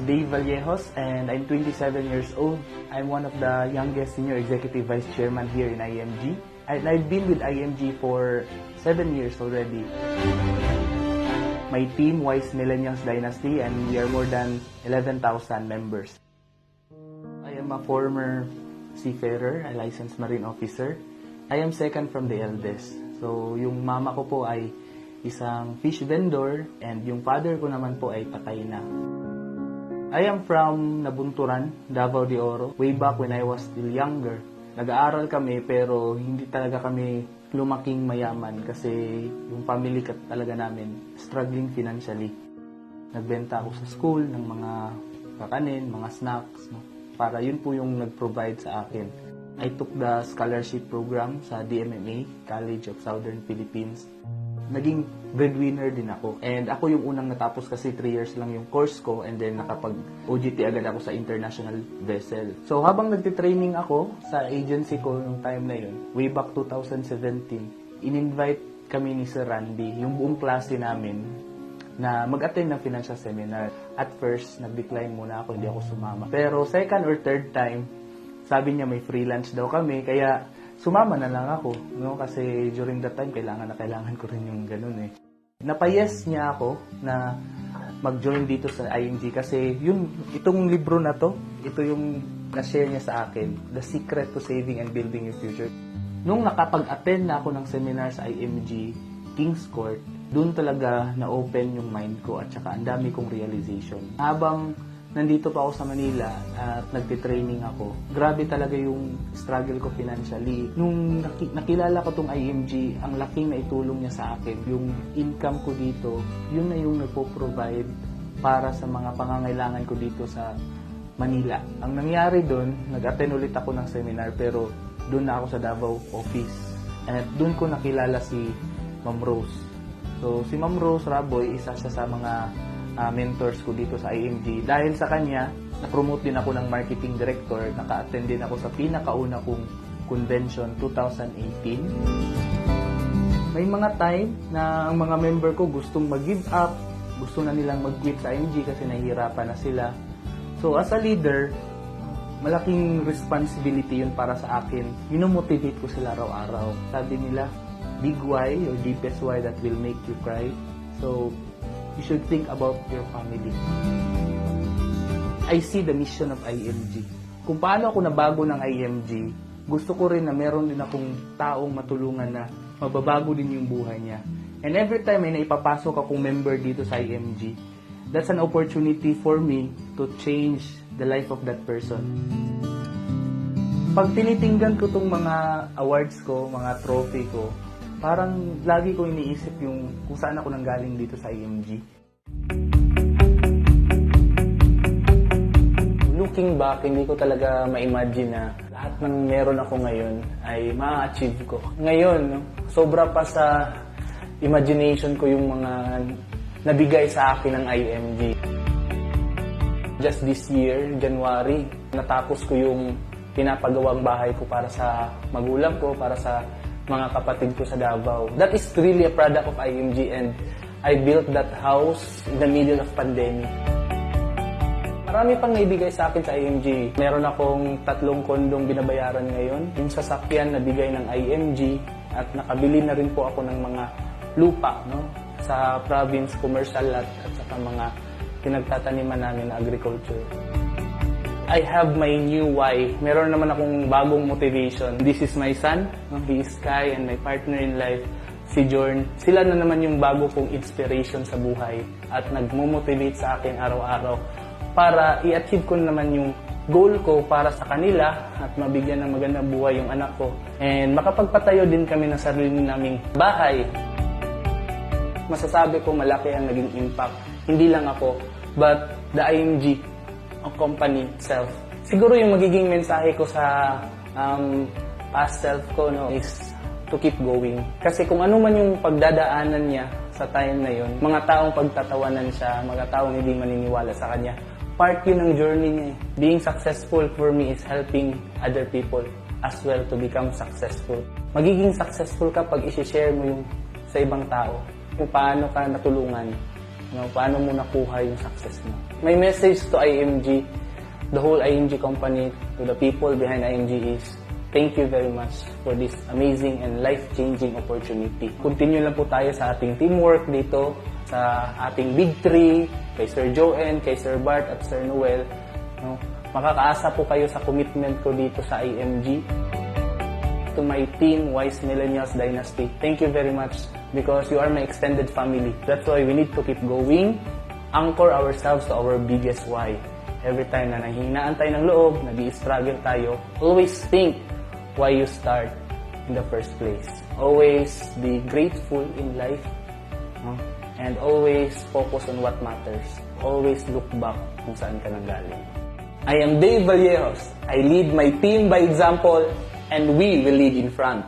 Dave Vallejos and I'm 27 years old. I'm one of the youngest Senior Executive Vice Chairman here in IMG. And I've been with IMG for 7 years already. My team, Wise Millennials Dynasty, and we are more than 11,000 members. I am a former seafarer, a licensed marine officer. I am second from the eldest. So, yung mama ko po ay isang fish vendor and yung father ko naman po ay patay na. I am from Nabunturan, Davao de Oro. Way back when I was still younger, nag-aaral kami pero hindi talaga kami lumaking mayaman kasi yung family talaga namin struggling financially. Nagbenta ako sa school ng mga kakanin, mga snacks, no? Para yun po yung nag-provide sa akin. I took the scholarship program sa DMMA, College of Southern Philippines. Naging breadwinner din ako. And ako yung unang natapos kasi 3 years lang yung course ko and then nakapag-OJT agad ako sa international vessel. So habang nagtitraining ako sa agency ko nung time na yun, way back 2017, in-invite kami ni Sir Randy, yung buong klase namin, na mag-attend ng financial seminar. At first, nag-decline muna ako, hindi ako sumama. Pero second or third time, sabi niya may free lunch daw kami, kaya sumama na lang ako, no? Kasi during that time, kailangan ko rin yung ganun eh. Napayes niya ako na mag-join dito sa IMG kasi itong libro na to, ito yung na-share niya sa akin, The Secret to Saving and Building Your Future. Nung nakapag-attend na ako ng seminar sa IMG, King's Court, doon talaga na-open yung mind ko at saka ang dami kong realization. Habang nandito pa ako sa Manila at nagtitraining ako, grabe talaga yung struggle ko financially. Nung nakilala ko tong IMG, ang laking na itulong niya sa akin. Yung income ko dito, yun na yung nagpo-provide para sa mga pangangailangan ko dito sa Manila. Ang nangyari doon, nag-attend ulit ako ng seminar pero doon na ako sa Davao office. At doon ko nakilala si Ma'am Rose. So si Ma'am Rose Raboy, isa siya sa mga mentors ko dito sa IMG. Dahil sa kanya, na-promote din ako ng marketing director, naka-attend din ako sa pinakauna kong convention 2018. May mga time na ang mga member ko gustong mag-give up, gusto na nilang mag-quit sa IMG kasi nahihirapan na sila. So as a leader, malaking responsibility yun para sa akin. Minomotivate ko sila araw-araw. Sabi nila, big why or deepest why that will make you cry. So you should think about your family. I see the mission of IMG. Kung paano ako nabago ng IMG, gusto ko rin na meron din akong taong matulungan na mababago din yung buhay niya. And every time may naipapasok akong member dito sa IMG, that's an opportunity for me to change the life of that person. Pag tinitingnan ko tong mga awards ko, mga trophy ko, parang lagi ko iniisip yung kung saan ako nanggaling dito sa IMG. Looking back, hindi ko talaga ma-imagine na lahat ng meron ako ngayon ay ma-achieve ko. Ngayon, sobra pa sa imagination ko yung mga nabigay sa akin ng IMG. Just this year, January, natapos ko yung pinapagawang bahay ko para sa magulang ko, para sa mga kapatid ko sa Davao. That is really a product of IMG and I built that house in the middle of pandemic. Marami pang naibigay sa akin sa IMG. Meron akong 3 kondong binabayaran ngayon. Yung sasakyan na bigay ng IMG at nakabili na rin po ako ng mga lupa, no? Sa province, commercial lot at saka mga pinagtataniman namin na agriculture. I have my new why. Meron naman akong bagong motivation. This is my son, he is Kai, and my partner in life, si Jorn. Sila na naman yung bago kong inspiration sa buhay at nagmo-motivate sa akin araw-araw para i-achieve ko naman yung goal ko para sa kanila at mabigyan ng magandang buhay yung anak ko. And makapagpatayo din kami ng sarili naming bahay. Masasabi ko malaki ang naging impact. Hindi lang ako, but the IMG ang company itself. Siguro yung magiging mensahe ko sa past self ko, no, is to keep going. Kasi kung ano man yung pagdadaanan niya sa time na yun, mga taong pagtatawanan siya, mga taong hindi maniniwala sa kanya, part yun ng journey niya. Being successful for me is helping other people as well to become successful. Magiging successful ka pag isi-share mo yung sa ibang tao kung paano ka natulungan, no, paano mo nakuha yung success mo. My message to IMG, the whole IMG company, to the people behind IMG is, thank you very much for this amazing and life-changing opportunity. Continue lang po tayo sa ating teamwork dito, sa ating Big Three, kay Sir Joen, kay Sir Bart at Sir Noel. No? Makakaasa po kayo sa commitment ko dito sa IMG. To my team, Wise Millennials Dynasty, thank you very much because you are my extended family. That's why we need to keep going, anchor ourselves to our biggest why. Every time na nanghihinaan tayo ng loob, nag-i-struggle tayo, always think why you start in the first place. Always be grateful in life, no? And always focus on what matters. Always look back kung saan ka nanggaling. I am Dave Vallejos. I lead my team by example, and we will lead in front.